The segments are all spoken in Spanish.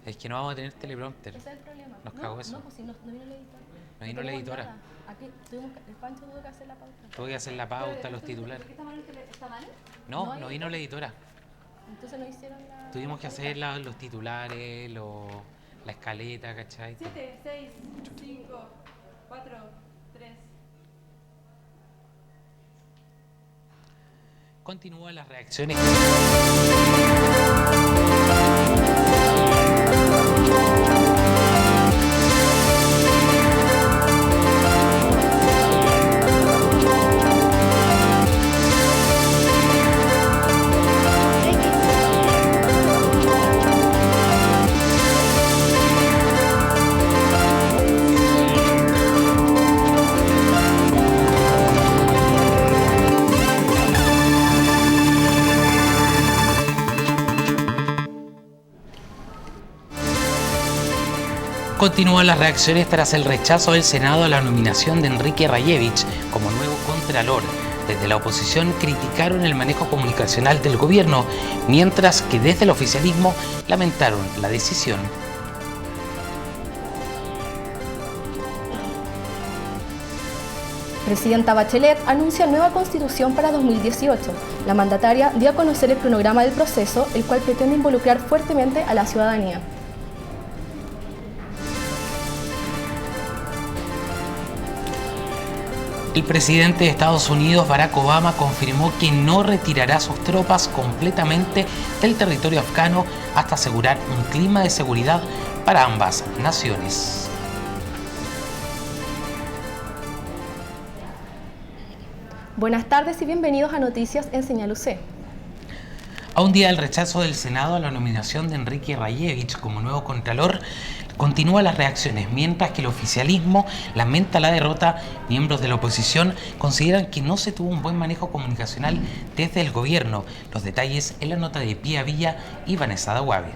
Es que no vamos a tener teleprompter. Ese es el problema. Nos cagó eso. No, pues si no vino la editora. No vino la editora. Nada. Aquí el Pancho tuvo que hacer la pauta. Tuve que hacer la pauta, los titulares. ¿Por qué está mal? No vino la editora. Entonces no hicieron la... Tuvimos que hacer los titulares, la escaleta, ¿cachai? 7, 6, 5, 4, 3. Continúan las reacciones. Continúan las reacciones tras el rechazo del Senado a la nominación de Enrique Rayevich como nuevo contralor. Desde la oposición criticaron el manejo comunicacional del gobierno, mientras que desde el oficialismo lamentaron la decisión. Presidenta Bachelet anuncia nueva constitución para 2018. La mandataria dio a conocer el cronograma del proceso, el cual pretende involucrar fuertemente a la ciudadanía. El presidente de Estados Unidos, Barack Obama, confirmó que no retirará sus tropas completamente del territorio afgano hasta asegurar un clima de seguridad para ambas naciones. Buenas tardes y bienvenidos a Noticias en Señal UC. A un día del rechazo del Senado a la nominación de Enrique Rayevich como nuevo contralor, continúan las reacciones, mientras que el oficialismo lamenta la derrota. Miembros de la oposición consideran que no se tuvo un buen manejo comunicacional desde el gobierno. Los detalles en la nota de Pía Villa y Vanessa Daguave.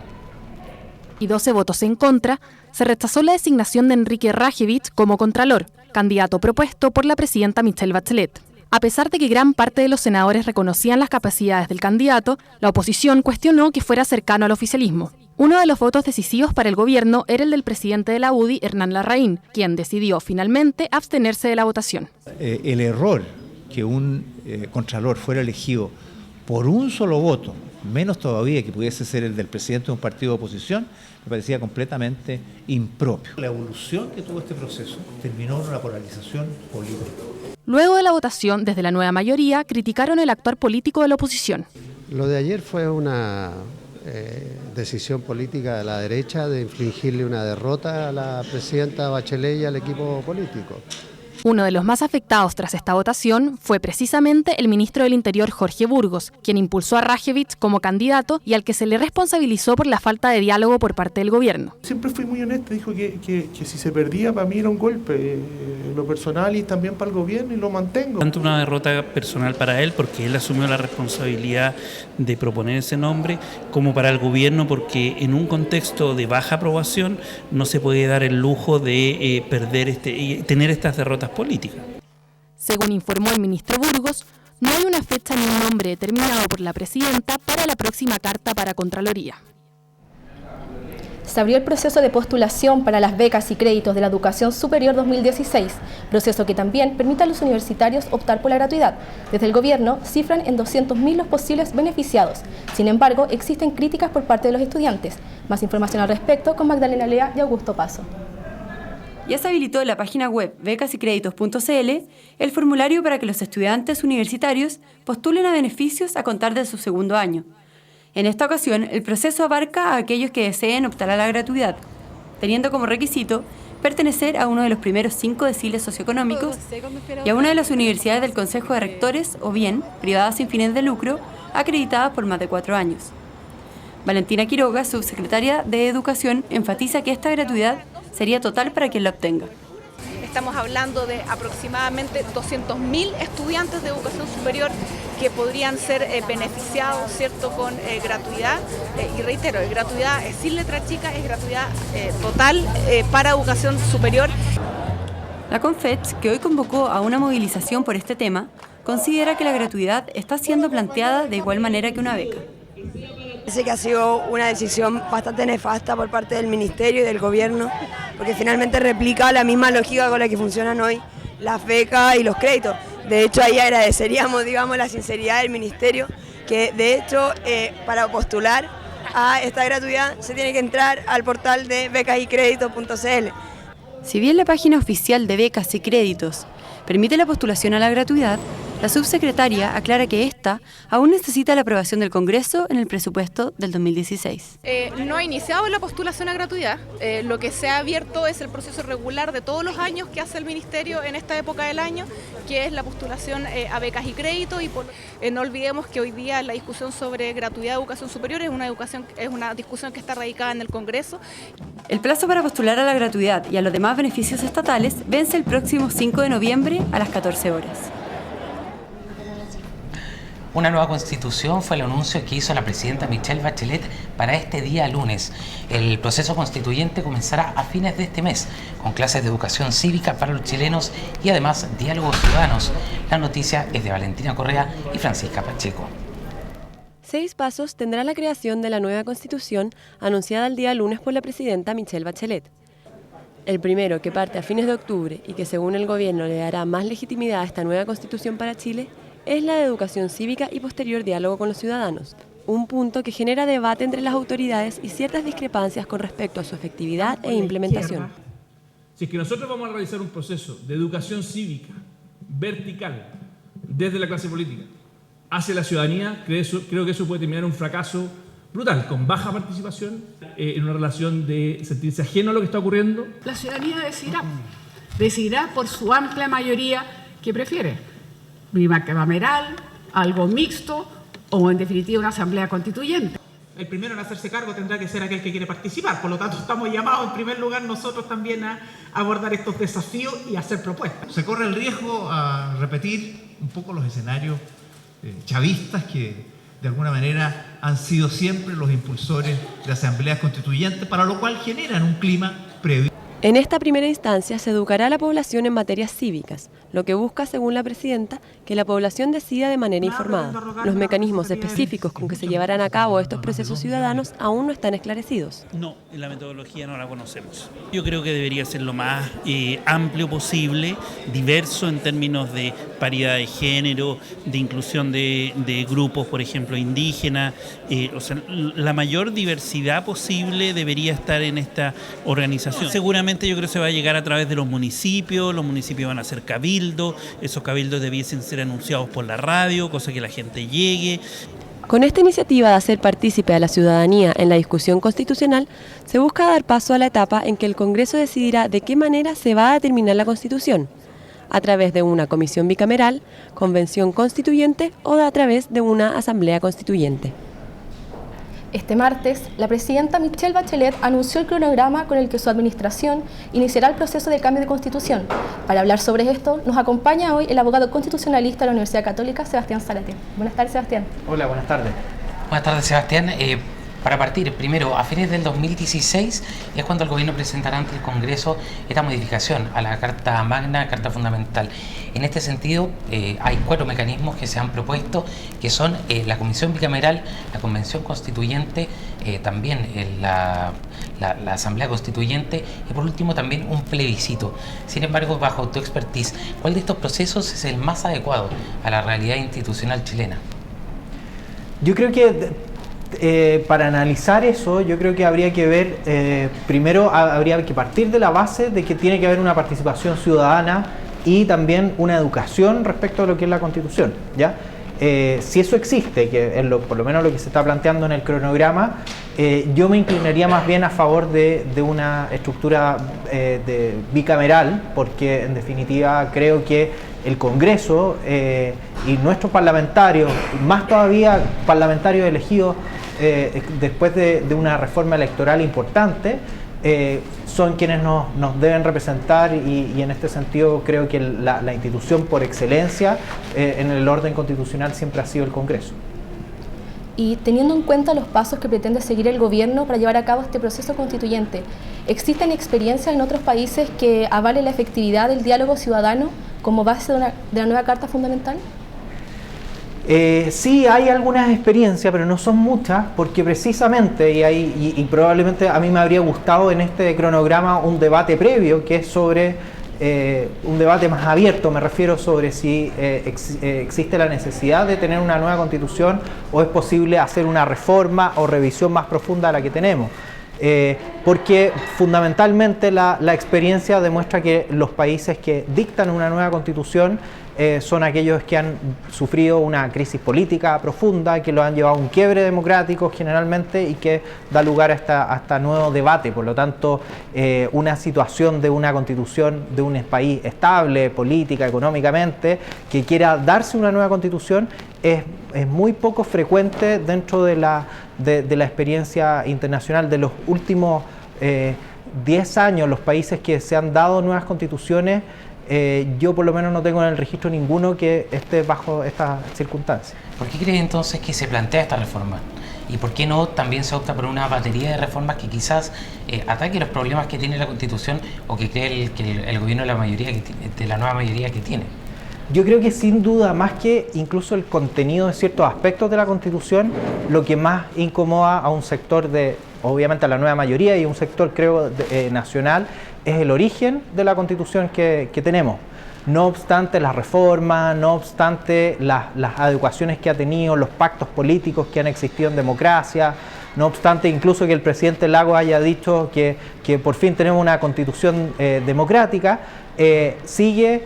Y 12 votos en contra, se rechazó la designación de Enrique Rayevich como contralor, candidato propuesto por la presidenta Michelle Bachelet. A pesar de que gran parte de los senadores reconocían las capacidades del candidato, la oposición cuestionó que fuera cercano al oficialismo. Uno de los votos decisivos para el gobierno era el del presidente de la UDI, Hernán Larraín, quien decidió finalmente abstenerse de la votación. El error que un contralor fuera elegido por un solo voto, menos todavía que pudiese ser el del presidente de un partido de oposición, me parecía completamente impropio. La evolución que tuvo este proceso terminó en una polarización política. Luego de la votación, desde la nueva mayoría, criticaron el actuar político de la oposición. Lo de ayer fue una decisión política de la derecha de infligirle una derrota a la presidenta Bachelet y al equipo político. Uno de los más afectados tras esta votación fue precisamente el ministro del Interior, Jorge Burgos, quien impulsó a Rayevich como candidato y al que se le responsabilizó por la falta de diálogo por parte del gobierno. Siempre fui muy honesto, dijo que si se perdía para mí era un golpe, en lo personal y también para el gobierno, y lo mantengo. Tanto una derrota personal para él, porque él asumió la responsabilidad de proponer ese nombre, como para el gobierno, porque en un contexto de baja aprobación no se puede dar el lujo de tener estas derrotas política. Según informó el ministro Burgos, no hay una fecha ni un nombre determinado por la presidenta para la próxima carta para Contraloría. Se abrió el proceso de postulación para las becas y créditos de la educación superior 2016, proceso que también permite a los universitarios optar por la gratuidad. Desde el gobierno cifran en 200.000 los posibles beneficiados. Sin embargo, existen críticas por parte de los estudiantes. Más información al respecto con Magdalena Lea y Augusto Paso. Ya se habilitó en la página web becasycreditos.cl el formulario para que los estudiantes universitarios postulen a beneficios a contar de su segundo año. En esta ocasión, el proceso abarca a aquellos que deseen optar a la gratuidad, teniendo como requisito pertenecer a uno de los primeros 5 deciles socioeconómicos y a una de las universidades del Consejo de Rectores o bien privadas sin fines de lucro acreditadas por más de 4 años. Valentina Quiroga, subsecretaria de Educación, enfatiza que esta gratuidad sería total para quien la obtenga. Estamos hablando de aproximadamente 200.000 estudiantes de educación superior que podrían ser beneficiados, ¿cierto?, con gratuidad. Y reitero, gratuidad es sin letra chica, es gratuidad total para educación superior. La CONFECH, que hoy convocó a una movilización por este tema, considera que la gratuidad está siendo planteada de igual manera que una beca. Parece que ha sido una decisión bastante nefasta por parte del Ministerio y del Gobierno, porque finalmente replica la misma lógica con la que funcionan hoy las becas y los créditos. De hecho, ahí agradeceríamos, digamos, la sinceridad del Ministerio, que de hecho para postular a esta gratuidad se tiene que entrar al portal de becasycreditos.cl. Si bien la página oficial de Becas y Créditos permite la postulación a la gratuidad, la subsecretaria aclara que esta aún necesita la aprobación del Congreso en el presupuesto del 2016. No ha iniciado la postulación a gratuidad. Lo que se ha abierto es el proceso regular de todos los años que hace el Ministerio en esta época del año, que es la postulación a becas y créditos. Y no olvidemos que hoy día la discusión sobre gratuidad de educación superior es una discusión que está radicada en el Congreso. El plazo para postular a la gratuidad y a los demás beneficios estatales vence el próximo 5 de noviembre a las 14 horas. Una nueva constitución fue el anuncio que hizo la presidenta Michelle Bachelet para este día lunes. El proceso constituyente comenzará a fines de este mes, con clases de educación cívica para los chilenos y además diálogos ciudadanos. La noticia es de Valentina Correa y Francisca Pacheco. 6 pasos tendrá la creación de la nueva constitución anunciada el día lunes por la presidenta Michelle Bachelet. El primero, que parte a fines de octubre y que según el gobierno le dará más legitimidad a esta nueva constitución para Chile, es la de educación cívica y posterior diálogo con los ciudadanos, un punto que genera debate entre las autoridades y ciertas discrepancias con respecto a su efectividad e implementación. Si es que nosotros vamos a realizar un proceso de educación cívica vertical desde la clase política hacia la ciudadanía, creo que eso puede terminar en un fracaso brutal, con baja participación, en una relación de sentirse ajeno a lo que está ocurriendo. La ciudadanía decidirá por su amplia mayoría qué prefiere. Bicameral, algo mixto o en definitiva una asamblea constituyente. El primero en hacerse cargo tendrá que ser aquel que quiere participar, por lo tanto estamos llamados en primer lugar nosotros también a abordar estos desafíos y a hacer propuestas. Se corre el riesgo a repetir un poco los escenarios chavistas que de alguna manera han sido siempre los impulsores de asambleas constituyentes, para lo cual generan un clima previo. En esta primera instancia se educará a la población en materias cívicas, lo que busca, según la presidenta, que la población decida de manera informada. Los mecanismos específicos con que se llevarán a cabo estos procesos ciudadanos aún no están esclarecidos. No, la metodología no la conocemos. Yo creo que debería ser lo más amplio posible, diverso en términos de paridad de género, de inclusión de grupos, por ejemplo, indígenas. La mayor diversidad posible debería estar en esta organización. Seguramente yo creo que se va a llegar a través de los municipios van a hacer cabildos, esos cabildos debiesen ser anunciados por la radio, cosa que la gente llegue. Con esta iniciativa de hacer partícipe a la ciudadanía en la discusión constitucional, se busca dar paso a la etapa en que el Congreso decidirá de qué manera se va a determinar la Constitución, a través de una comisión bicameral, convención constituyente o a través de una asamblea constituyente. Este martes, la presidenta Michelle Bachelet anunció el cronograma con el que su administración iniciará el proceso de cambio de constitución. Para hablar sobre esto, nos acompaña hoy el abogado constitucionalista de la Universidad Católica, Sebastián Salate. Buenas tardes, Sebastián. Hola, buenas tardes. Buenas tardes, Sebastián. Para partir, primero, a fines del 2016 es cuando el gobierno presentará ante el Congreso esta modificación a la Carta Magna, Carta Fundamental. En este sentido, hay 4 mecanismos que se han propuesto, que son la Comisión Bicameral, la Convención Constituyente, también la Asamblea Constituyente y por último también un plebiscito. Sin embargo, bajo tu expertise, ¿cuál de estos procesos es el más adecuado a la realidad institucional chilena? Yo creo que para analizar eso, yo creo que habría que ver, primero habría que partir de la base de que tiene que haber una participación ciudadana y también una educación respecto a lo que es la Constitución, ¿ya? Si eso existe, que es por lo menos lo que se está planteando en el cronograma, yo me inclinaría más bien a favor de una estructura bicameral, porque en definitiva creo que el Congreso y nuestros parlamentarios, más todavía parlamentarios elegidos después de una reforma electoral importante, son quienes nos deben representar y en este sentido creo que la institución por excelencia en el orden constitucional siempre ha sido el Congreso. Y teniendo en cuenta los pasos que pretende seguir el gobierno para llevar a cabo este proceso constituyente, ¿existen experiencias en otros países que avalen la efectividad del diálogo ciudadano como base de la nueva Carta Fundamental? Sí, hay algunas experiencias, pero no son muchas, porque precisamente, y probablemente a mí me habría gustado en este cronograma un debate previo, que es sobre un debate más abierto, me refiero sobre si existe la necesidad de tener una nueva constitución o es posible hacer una reforma o revisión más profunda de la que tenemos. Porque fundamentalmente la experiencia demuestra que los países que dictan una nueva constitución son aquellos que han sufrido una crisis política profunda, que lo han llevado a un quiebre democrático generalmente y que da lugar a este nuevo debate. Por lo tanto, una situación de una constitución de un país estable, política, económicamente, que quiera darse una nueva constitución es muy poco frecuente dentro de la experiencia internacional de los últimos 10 años. Los países que se han dado nuevas constituciones, yo por lo menos no tengo en el registro ninguno que esté bajo estas circunstancias. ¿Por qué cree entonces que se plantea esta reforma? ¿Y por qué no también se opta por una batería de reformas que quizás ataque los problemas que tiene la Constitución o que cree el gobierno de la nueva mayoría que tiene? Yo creo que sin duda, más que incluso el contenido de ciertos aspectos de la Constitución, lo que más incomoda a un sector obviamente a la nueva mayoría y un sector creo nacional, es el origen de la Constitución que tenemos. No obstante las reformas, no obstante las adecuaciones que ha tenido, los pactos políticos que han existido en democracia, no obstante incluso que el presidente Lagos haya dicho que por fin tenemos una Constitución democrática, sigue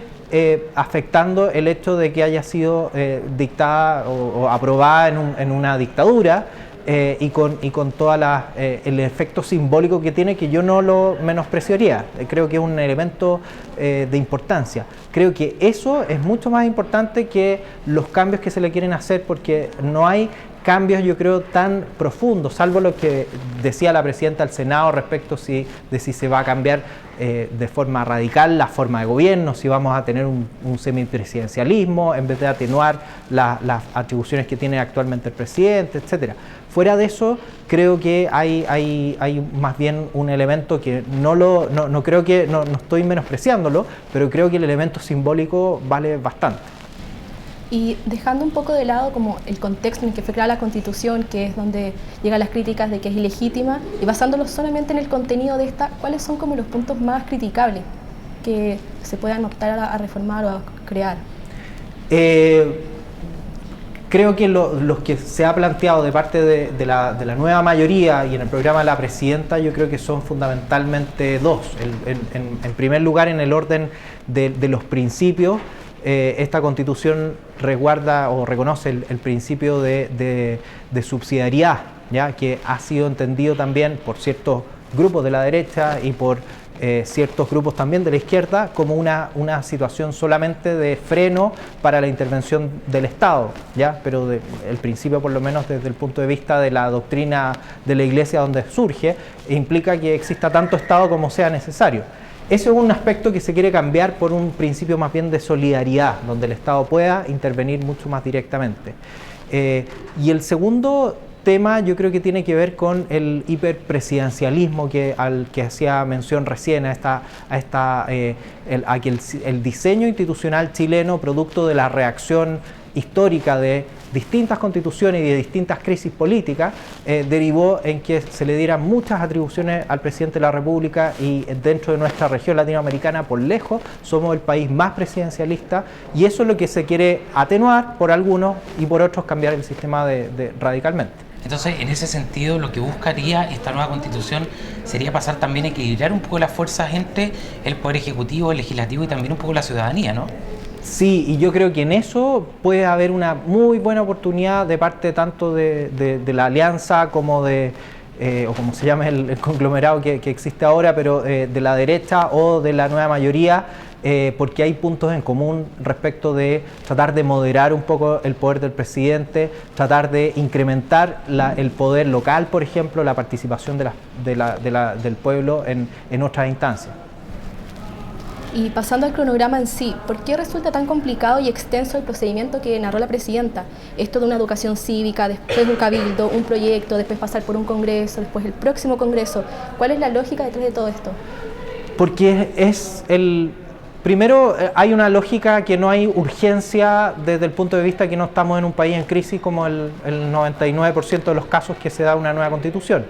afectando el hecho de que haya sido dictada o aprobada en una dictadura, y con todo el efecto simbólico que tiene, que yo no lo menospreciaría. Creo que es un elemento de importancia. Creo que eso es mucho más importante que los cambios que se le quieren hacer, porque no hay cambios, yo creo, tan profundos, salvo lo que decía la presidenta del Senado respecto de si se va a cambiar de forma radical la forma de gobierno, si vamos a tener un semipresidencialismo en vez de atenuar las atribuciones que tiene actualmente el presidente, etcétera. Fuera de eso, creo que hay más bien un elemento que no creo que, no estoy menospreciándolo, pero creo que el elemento simbólico vale bastante. Y dejando un poco de lado como el contexto en el que fue creada la Constitución, que es donde llegan las críticas de que es ilegítima, y basándolo solamente en el contenido de esta, ¿cuáles son como los puntos más criticables que se puedan optar a reformar o a crear? Creo que los que se ha planteado de parte de la nueva mayoría y en el programa de la presidenta, yo creo que son fundamentalmente dos. En primer lugar, en el orden de los principios, esta Constitución resguarda o reconoce el principio de subsidiariedad, ¿ya? Que ha sido entendido también por ciertos grupos de la derecha y por ciertos grupos también de la izquierda como una situación solamente de freno para la intervención del Estado, ¿ya? Pero el principio, por lo menos desde el punto de vista de la doctrina de la Iglesia donde surge, implica que exista tanto Estado como sea necesario. Eso es un aspecto que se quiere cambiar por un principio más bien de solidaridad, donde el Estado pueda intervenir mucho más directamente. Y el segundo tema yo creo que tiene que ver con el hiperpresidencialismo al que hacía mención recién, a que el diseño institucional chileno, producto de la reacción histórica de distintas constituciones y de distintas crisis políticas, derivó en que se le dieran muchas atribuciones al presidente de la República, y dentro de nuestra región latinoamericana, por lejos, somos el país más presidencialista, y eso es lo que se quiere atenuar por algunos y por otros cambiar el sistema radicalmente. Entonces, en ese sentido, lo que buscaría esta nueva Constitución sería pasar también a equilibrar un poco las fuerzas entre el Poder Ejecutivo, el Legislativo y también un poco la ciudadanía, ¿no? Sí, y yo creo que en eso puede haber una muy buena oportunidad de parte tanto de la alianza como o como se llama el conglomerado que existe ahora, pero de la derecha o de la nueva mayoría, porque hay puntos en común respecto de tratar de moderar un poco el poder del presidente, tratar de incrementar el poder local, por ejemplo, la participación del pueblo en otras instancias. Y pasando al cronograma en sí, ¿por qué resulta tan complicado y extenso el procedimiento que narró la presidenta? Esto de una educación cívica, después un cabildo, un proyecto, después pasar por un congreso, después el próximo congreso. ¿Cuál es la lógica detrás de todo esto? Porque es Primero, hay una lógica que no hay urgencia desde el punto de vista que no estamos en un país en crisis como el 99% de los casos que se da una nueva constitución.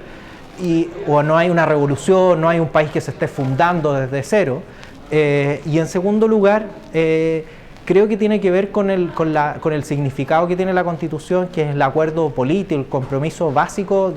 O no hay una revolución, no hay un país que se esté fundando desde cero. Y en segundo lugar, creo que tiene que ver con el significado que tiene la Constitución, que es el acuerdo político, el compromiso básico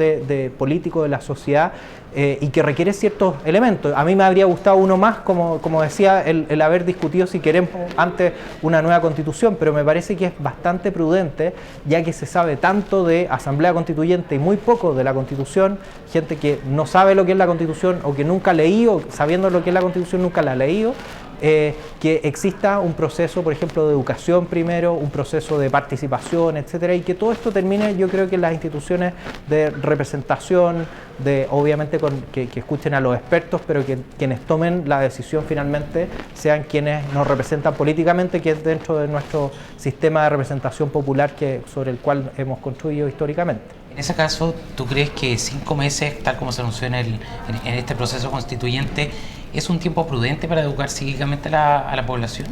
político de la sociedad, y que requiere ciertos elementos. A mí me habría gustado uno más, como decía, el haber discutido si queremos antes una nueva Constitución, pero me parece que es bastante prudente, ya que se sabe tanto de Asamblea Constituyente y muy poco de la Constitución, gente que no sabe lo que es la Constitución o que nunca ha leído, sabiendo lo que es la Constitución nunca la ha leído. Que exista un proceso, por ejemplo, de educación primero, un proceso de participación, etcétera, y que todo esto termine, yo creo que en las instituciones de representación, obviamente que escuchen a los expertos, pero que quienes tomen la decisión finalmente sean quienes nos representan políticamente, que es dentro de nuestro sistema de representación popular sobre el cual hemos construido históricamente. En ese caso, ¿tú crees que 5 meses, tal como se anunció en este proceso constituyente, es un tiempo prudente para educar cívicamente a la población?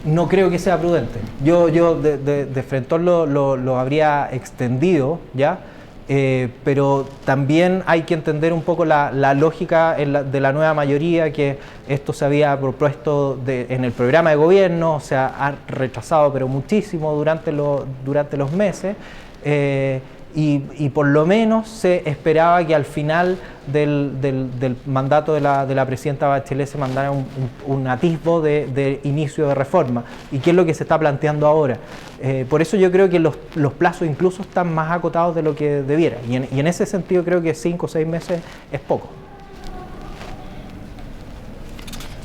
No creo que sea prudente. Yo de frentón lo habría extendido, ¿ya? Pero también hay que entender un poco la lógica de la nueva mayoría, que esto se había propuesto en el programa de gobierno, se ha retrasado pero muchísimo durante los meses. Y por lo menos se esperaba que al final del mandato de la presidenta Bachelet se mandara un atisbo de inicio de reforma. ¿Y qué es lo que se está planteando ahora? Por eso yo creo que los plazos incluso están más acotados de lo que debiera. Y en ese sentido creo que 5 o 6 meses es poco.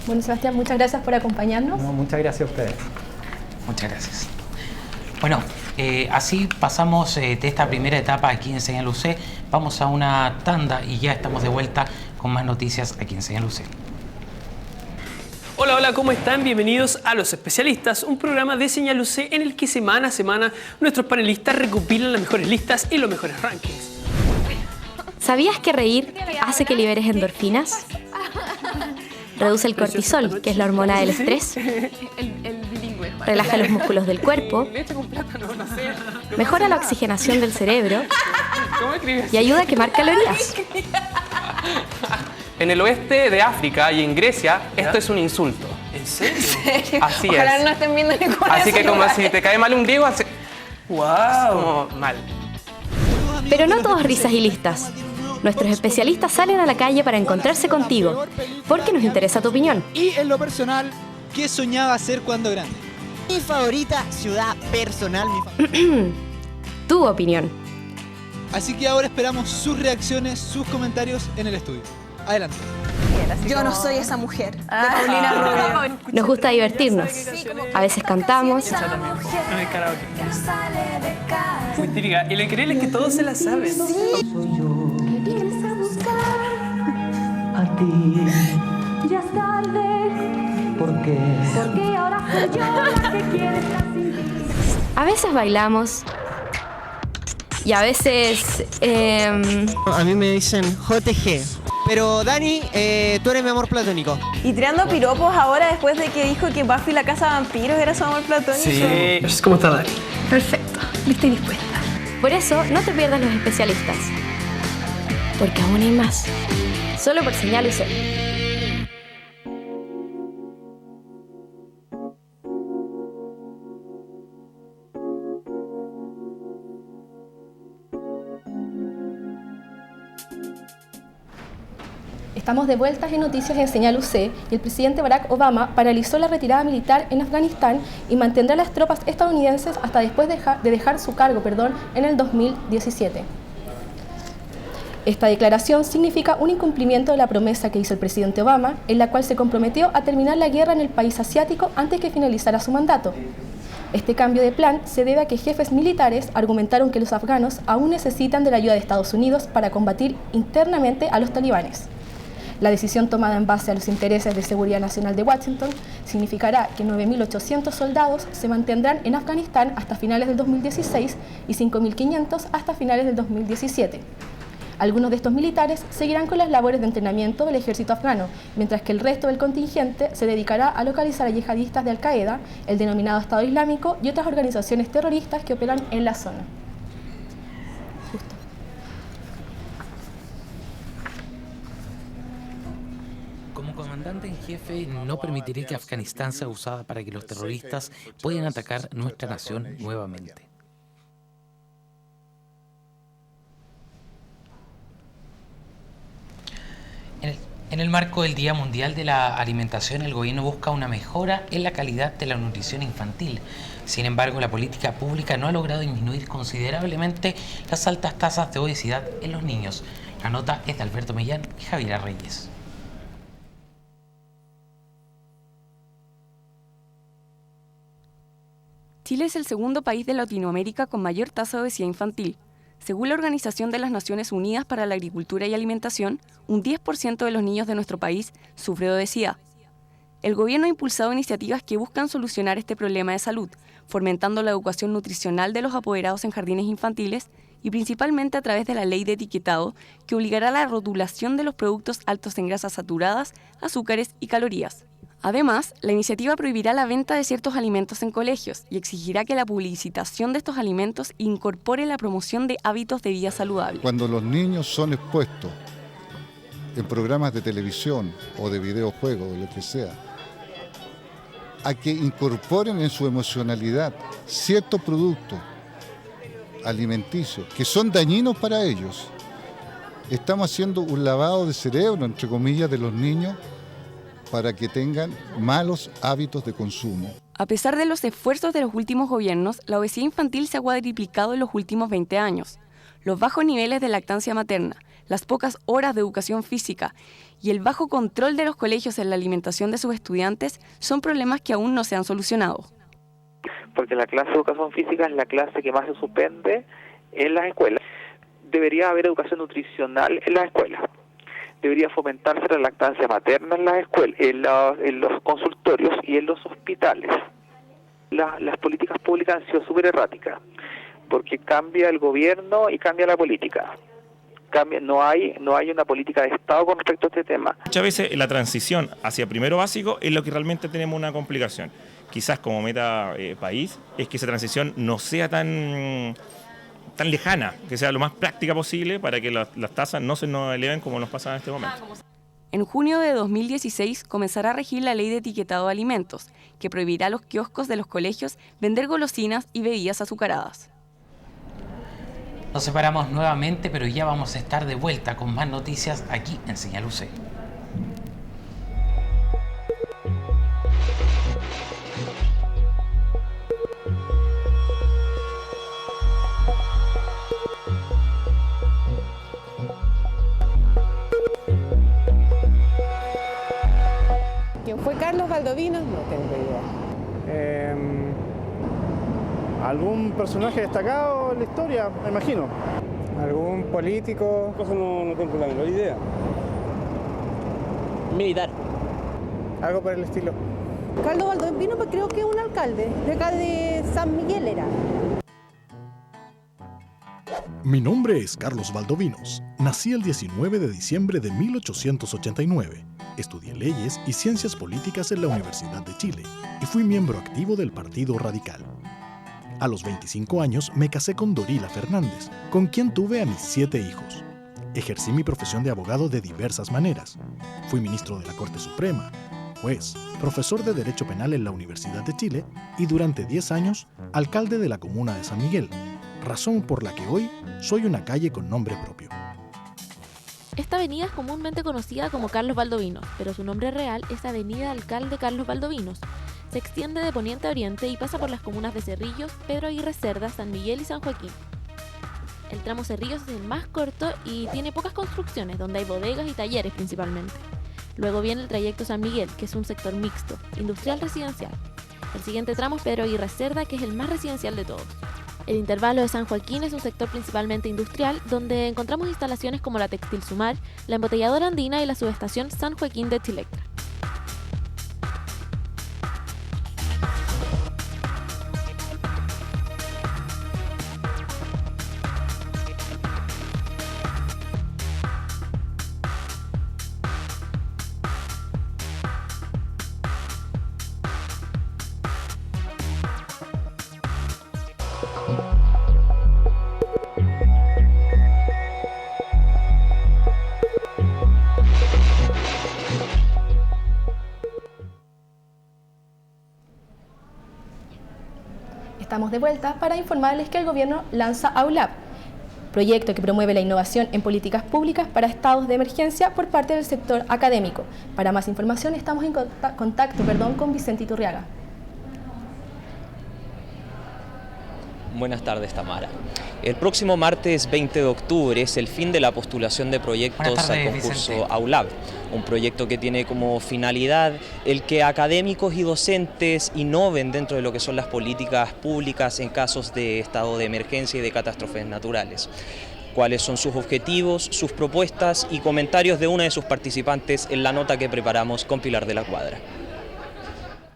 Bueno, Sebastián, muchas gracias por acompañarnos. No, muchas gracias a ustedes. Muchas gracias. Bueno, así pasamos de esta primera etapa aquí en Señal UC. Vamos a una tanda y ya estamos de vuelta con más noticias aquí en Señal UC. Hola, hola, ¿cómo están? Bienvenidos a Los Especialistas, un programa de Señal UC en el que semana a semana nuestros panelistas recopilan las mejores listas y los mejores rankings. ¿Sabías que reír hace que liberes endorfinas? Reduce el cortisol, que es la hormona del estrés. Relaja los músculos del cuerpo. Mejora la oxigenación del cerebro. Y ayuda a quemar calorías. En el oeste de África y en Grecia, esto es un insulto. ¿En serio? Así Ojalá es. no estén viendo ni con Así eso, que como igual. si te cae mal un griego, hace... ¡Wow! Como mal. Pero no todos risas y listas. Nuestros especialistas salen a la calle para encontrarse contigo, porque nos interesa tu opinión. Y en lo personal, ¿qué soñaba hacer cuando grande? Mi favorita ciudad personal, Tu opinión. Así que ahora esperamos sus reacciones, sus comentarios en el estudio. Adelante. Yo no soy esa mujer. De Paulina Rubio. Nos gusta divertirnos. A veces cantamos. En el karaoke. Mentira. Y lo increíble es que todos se la saben. A ti. Ya es tarde. ¿Por qué? Porque ahora soy yo la que quiere estar sin ti. A veces bailamos. Y a veces... A mí me dicen JG. Pero Dani, tú eres mi amor platónico. Y tirando piropos ahora después de que dijo que Buffy la casa de vampiros era su amor platónico. Sí. ¿Cómo está Dani? Perfecto. Lista y dispuesta. Por eso, no te pierdas los especialistas. Porque aún hay más. Solo por Señal UC. Estamos de vuelta en Noticias en Señal UC y el presidente Barack Obama paralizó la retirada militar en Afganistán y mantendrá las tropas estadounidenses hasta después de dejar su cargo en el 2017. Esta declaración significa un incumplimiento de la promesa que hizo el presidente Obama, en la cual se comprometió a terminar la guerra en el país asiático antes que finalizara su mandato. Este cambio de plan se debe a que jefes militares argumentaron que los afganos aún necesitan de la ayuda de Estados Unidos para combatir internamente a los talibanes. La decisión tomada en base a los intereses de seguridad nacional de Washington significará que 9.800 soldados se mantendrán en Afganistán hasta finales del 2016 y 5.500 hasta finales del 2017. Algunos de estos militares seguirán con las labores de entrenamiento del ejército afgano, mientras que el resto del contingente se dedicará a localizar a yihadistas de Al-Qaeda, el denominado Estado Islámico y otras organizaciones terroristas que operan en la zona. Como comandante en jefe, no permitiré que Afganistán sea usada para que los terroristas puedan atacar nuestra nación nuevamente. En el marco del Día Mundial de la Alimentación, el gobierno busca una mejora en la calidad de la nutrición infantil. Sin embargo, la política pública no ha logrado disminuir considerablemente las altas tasas de obesidad en los niños. La nota es de Alberto Millán y Javiera Reyes. Chile es el segundo país de Latinoamérica con mayor tasa de obesidad infantil. Según la Organización de las Naciones Unidas para la Agricultura y Alimentación, un 10% de los niños de nuestro país sufre de obesidad. El gobierno ha impulsado iniciativas que buscan solucionar este problema de salud, fomentando la educación nutricional de los apoderados en jardines infantiles y principalmente a través de la ley de etiquetado que obligará a la rotulación de los productos altos en grasas saturadas, azúcares y calorías. Además, la iniciativa prohibirá la venta de ciertos alimentos en colegios y exigirá que la publicitación de estos alimentos incorpore la promoción de hábitos de vida saludable. Cuando los niños son expuestos en programas de televisión o de videojuegos o lo que sea, a que incorporen en su emocionalidad ciertos productos alimenticios que son dañinos para ellos, estamos haciendo un lavado de cerebro, entre comillas, de los niños para que tengan malos hábitos de consumo. A pesar de los esfuerzos de los últimos gobiernos, la obesidad infantil se ha cuadriplicado en los últimos 20 años. Los bajos niveles de lactancia materna, las pocas horas de educación física y el bajo control de los colegios en la alimentación de sus estudiantes son problemas que aún no se han solucionado. Porque la clase de educación física es la clase que más se suspende en las escuelas. Debería haber educación nutricional en las escuelas. Debería fomentarse la lactancia materna en las escuelas, en los consultorios y en los hospitales. Las políticas públicas han sido súper erráticas, porque cambia el gobierno y cambia la política. No hay una política de Estado con respecto a este tema. Muchas veces la transición hacia primero básico es lo que realmente tenemos una complicación. Quizás como meta país es que esa transición no sea tan lejana, que sea lo más práctica posible para que las tasas no se nos eleven como nos pasa en este momento. En junio de 2016 comenzará a regir la ley de etiquetado de alimentos, que prohibirá a los kioscos de los colegios vender golosinas y bebidas azucaradas. Nos separamos nuevamente, pero ya vamos a estar de vuelta con más noticias aquí en Señal UC. ¿Quién fue Carlos Valdovinos? No tengo idea. ¿Algún personaje destacado en la historia? Me imagino. ¿Algún político? No tengo la menor idea. Militar. Algo por el estilo. Carlos Valdovinos, pues creo que es un alcalde, de acá de San Miguel era. Mi nombre es Carlos Valdovinos. Nací el 19 de diciembre de 1889. Estudié leyes y ciencias políticas en la Universidad de Chile y fui miembro activo del Partido Radical. A los 25 años me casé con Dorila Fernández, con quien tuve a mis 7 hijos. Ejercí mi profesión de abogado de diversas maneras. Fui ministro de la Corte Suprema, juez, profesor de Derecho Penal en la Universidad de Chile y durante 10 años, alcalde de la comuna de San Miguel, razón por la que hoy soy una calle con nombre propio. Esta avenida es comúnmente conocida como Carlos Valdovinos, pero su nombre real es Avenida Alcalde Carlos Valdovinos. Se extiende de poniente a oriente y pasa por las comunas de Cerrillos, Pedro Aguirre Cerda, San Miguel y San Joaquín. El tramo Cerrillos es el más corto y tiene pocas construcciones, donde hay bodegas y talleres principalmente. Luego viene el trayecto San Miguel, que es un sector mixto, industrial-residencial. El siguiente tramo es Pedro Aguirre Cerda, que es el más residencial de todos. El intervalo de San Joaquín es un sector principalmente industrial, donde encontramos instalaciones como la Textil Sumar, la embotelladora andina y la subestación San Joaquín de Tilectra. Estamos de vuelta para informarles que el gobierno lanza AULAB, proyecto que promueve la innovación en políticas públicas para estados de emergencia por parte del sector académico. Para más información estamos en contacto con Vicente Iturriaga. Buenas tardes, Tamara. El próximo martes 20 de octubre es el fin de la postulación de proyectos al concurso AULAB, un proyecto que tiene como finalidad el que académicos y docentes innoven dentro de lo que son las políticas públicas en casos de estado de emergencia y de catástrofes naturales. Cuáles son sus objetivos, sus propuestas y comentarios de una de sus participantes en la nota que preparamos con Pilar de la Cuadra.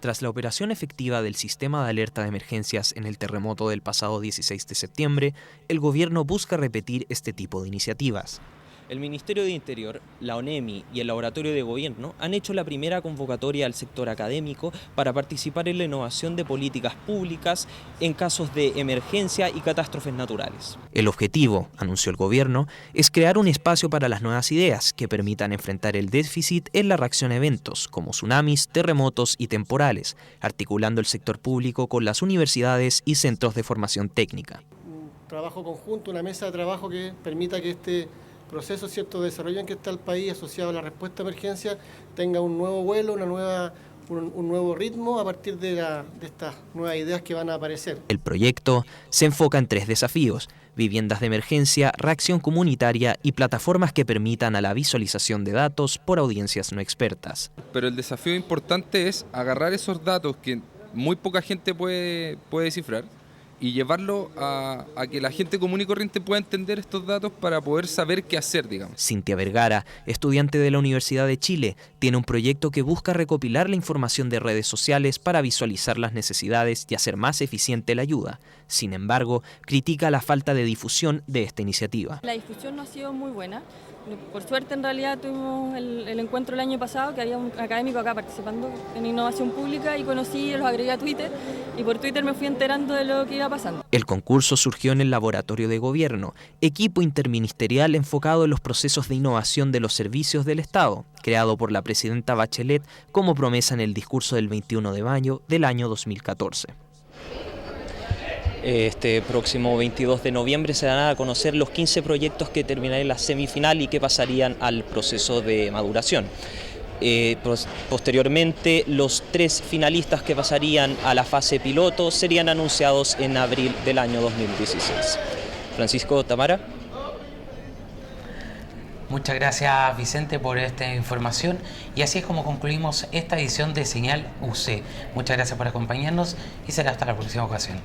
Tras la operación efectiva del sistema de alerta de emergencias en el terremoto del pasado 16 de septiembre, el gobierno busca repetir este tipo de iniciativas. El Ministerio de Interior, la ONEMI y el Laboratorio de Gobierno han hecho la primera convocatoria al sector académico para participar en la innovación de políticas públicas en casos de emergencia y catástrofes naturales. El objetivo, anunció el gobierno, es crear un espacio para las nuevas ideas que permitan enfrentar el déficit en la reacción a eventos como tsunamis, terremotos y temporales, articulando el sector público con las universidades y centros de formación técnica. Un trabajo conjunto, una mesa de trabajo que permita que este proceso de desarrollo en que está el país asociado a la respuesta a emergencia tenga un nuevo vuelo, un nuevo ritmo a partir de estas nuevas ideas que van a aparecer. El proyecto se enfoca en 3 desafíos: viviendas de emergencia, reacción comunitaria y plataformas que permitan a la visualización de datos por audiencias no expertas. Pero el desafío importante es agarrar esos datos que muy poca gente puede descifrar y llevarlo a que la gente común y corriente pueda entender estos datos para poder saber qué hacer, digamos. Cintia Vergara, estudiante de la Universidad de Chile, tiene un proyecto que busca recopilar la información de redes sociales para visualizar las necesidades y hacer más eficiente la ayuda. Sin embargo, critica la falta de difusión de esta iniciativa. La difusión no ha sido muy buena. Por suerte, en realidad, tuvimos el encuentro el año pasado, que había un académico acá participando en innovación pública y conocí, los agregué a Twitter y por Twitter me fui enterando de lo que iba pasando. El concurso surgió en el Laboratorio de Gobierno, equipo interministerial enfocado en los procesos de innovación de los servicios del Estado, creado por la presidenta Bachelet como promesa en el discurso del 21 de mayo del año 2014. Este próximo 22 de noviembre se darán a conocer los 15 proyectos que terminarían la semifinal y que pasarían al proceso de maduración. Posteriormente, los 3 finalistas que pasarían a la fase piloto serían anunciados en abril del año 2016. Francisco, Tamara. Muchas gracias, Vicente, por esta información, y así es como concluimos esta edición de Señal UC. Muchas gracias por acompañarnos y será hasta la próxima ocasión.